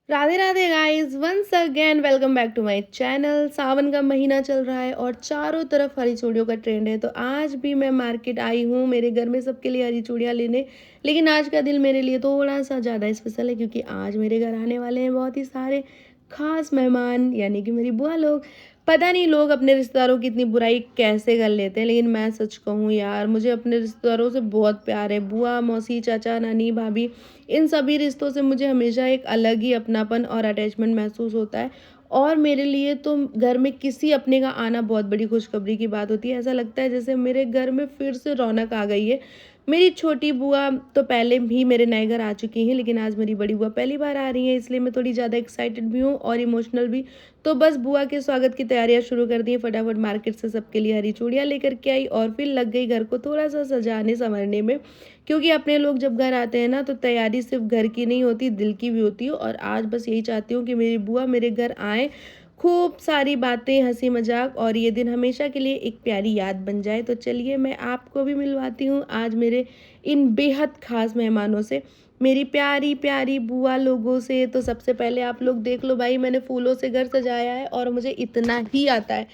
Radhe Radhe guys, once again welcome back to my channel. Sawan का महीना चल रहा है और चारों तरफ हरी चूड़ियों का ट्रेंड है। तो आज भी मैं मार्केट आई हूँ मेरे घर में सबके लिए हरी चूड़ियाँ लेने। लेकिन आज का दिन मेरे लिए थोड़ा सा ज़्यादा स्पेशल है क्योंकि आज मेरे घर आने वाले हैं बहुत ही सारे खास मेहमान, यानी कि मेरी बुआ लोग। पता नहीं लोग अपने रिश्तेदारों की इतनी बुराई कैसे कर लेते हैं, लेकिन मैं सच कहूँ यार, मुझे अपने रिश्तेदारों से बहुत प्यार है। बुआ, मौसी, चाचा, नानी, भाभी, इन सभी रिश्तों से मुझे हमेशा एक अलग ही अपनापन और अटैचमेंट महसूस होता है। और मेरे लिए तो घर में किसी अपने का आना बहुत बड़ी खुशखबरी की बात होती है। ऐसा लगता है जैसे मेरे घर में फिर से रौनक आ गई है। मेरी छोटी बुआ तो पहले भी मेरे नए घर आ चुकी हैं, लेकिन आज मेरी बड़ी बुआ पहली बार आ रही हैं, इसलिए मैं थोड़ी ज़्यादा एक्साइटेड भी हूँ और इमोशनल भी। तो बस बुआ के स्वागत की तैयारियां शुरू कर दी। फटाफट मार्केट से सबके लिए हरी चूड़ियाँ लेकर के आई और फिर लग गई घर को थोड़ा सा सजाने संवरने में। क्योंकि अपने लोग जब घर आते हैं ना, तो तैयारी सिर्फ घर की नहीं होती, दिल की भी होती है। और आज बस यही चाहती हूँ कि मेरी बुआ मेरे घर आए, खूब सारी बातें, हंसी मजाक, और ये दिन हमेशा के लिए एक प्यारी याद बन जाए। तो चलिए मैं आपको भी मिलवाती हूँ आज मेरे इन बेहद खास मेहमानों से, मेरी प्यारी प्यारी बुआ लोगों से। तो सबसे पहले आप लोग देख लो भाई, मैंने फूलों से घर सजाया है और मुझे इतना ही आता है।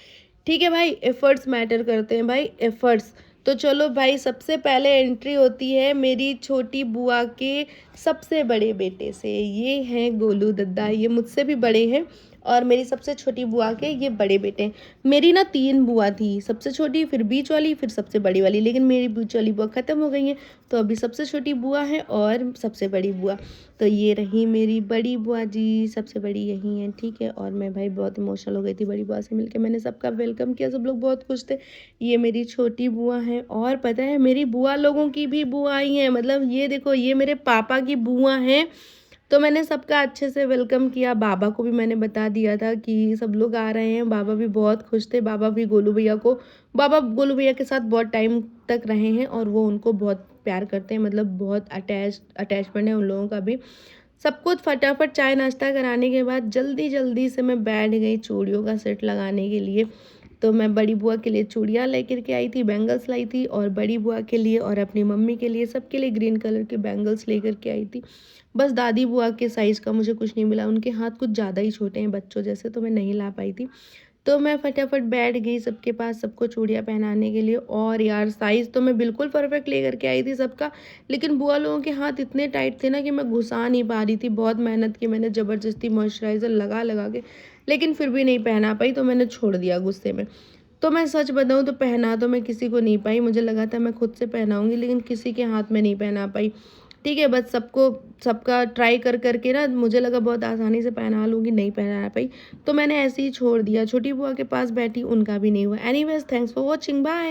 ठीक है भाई, एफर्ट्स मैटर करते हैं भाई, एफर्ट्स। तो चलो भाई, सबसे पहले एंट्री होती है मेरी छोटी बुआ के सबसे बड़े बेटे से। ये हैं गोलू दद्दा, ये मुझसे भी बड़े हैं और मेरी सबसे छोटी बुआ के ये बड़े बेटे हैं। मेरी ना 3 बुआ थी, सबसे छोटी, फिर बीच वाली, फिर सबसे बड़ी वाली। लेकिन मेरी बीच वाली बुआ ख़त्म हो गई है, तो अभी सबसे छोटी बुआ है और सबसे बड़ी बुआ। तो ये रही मेरी बड़ी बुआ जी, सबसे बड़ी यही हैं, ठीक है। और मैं भाई बहुत इमोशनल हो गई थी बड़ी बुआ से मिलके, मैंने सबका वेलकम किया, सब लोग बहुत खुश थे। ये मेरी छोटी बुआ हैं और पता है मेरी बुआ लोगों की भी बुआ आई हैं, मतलब ये देखो, ये मेरे पापा की बुआ हैं। तो मैंने सबका अच्छे से वेलकम किया। बाबा को भी मैंने बता दिया था कि सब लोग आ रहे हैं। बाबा भी बहुत खुश थे। बाबा गोलू भैया के साथ बहुत टाइम तक रहे हैं और वो उनको बहुत प्यार करते हैं, मतलब बहुत अटैचमेंट है उन लोगों का भी। सब कुछ फटाफट चाय नाश्ता कराने के बाद जल्दी जल्दी से मैं बैठ गई चूड़ियों का सेट लगाने के लिए। तो मैं बड़ी बुआ के लिए चूड़ियाँ लेकर के आई थी, बैंगल्स लाई थी, और बड़ी बुआ के लिए और अपनी मम्मी के लिए, सबके लिए ग्रीन कलर के बैंगल्स लेकर के आई थी। बस दादी बुआ के साइज़ का मुझे कुछ नहीं मिला, उनके हाथ कुछ ज़्यादा ही छोटे हैं बच्चों जैसे, तो मैं नहीं ला पाई थी। तो मैं फटाफट बैठ गई सबके पास, सबको चूड़ियाँ पहनाने के लिए। और यार साइज़ तो मैं बिल्कुल परफेक्ट लेकर के आई थी सबका, लेकिन बुआ लोगों के हाथ इतने टाइट थे ना कि मैं घुसा नहीं पा रही थी। बहुत मेहनत की मैंने, ज़बरदस्ती मॉइस्चराइज़र लगा लगा के, लेकिन फिर भी नहीं पहना पाई, तो मैंने छोड़ दिया गुस्से में। तो मैं सच बताऊँ तो पहना तो मैं किसी को नहीं पाई, मुझे लगा था मैं खुद से पहनाऊँगी, लेकिन किसी के हाथ में नहीं पहना पाई। ठीक है, बस सबको सबका ट्राई कर कर के ना मुझे लगा बहुत आसानी से पहना लूँगी, नहीं पहना पाई। तो मैंने ऐसे ही छोड़ दिया। छोटी बुआ के पास बैठी, उनका भी नहीं हुआ। Anyways, thanks for watching, bye.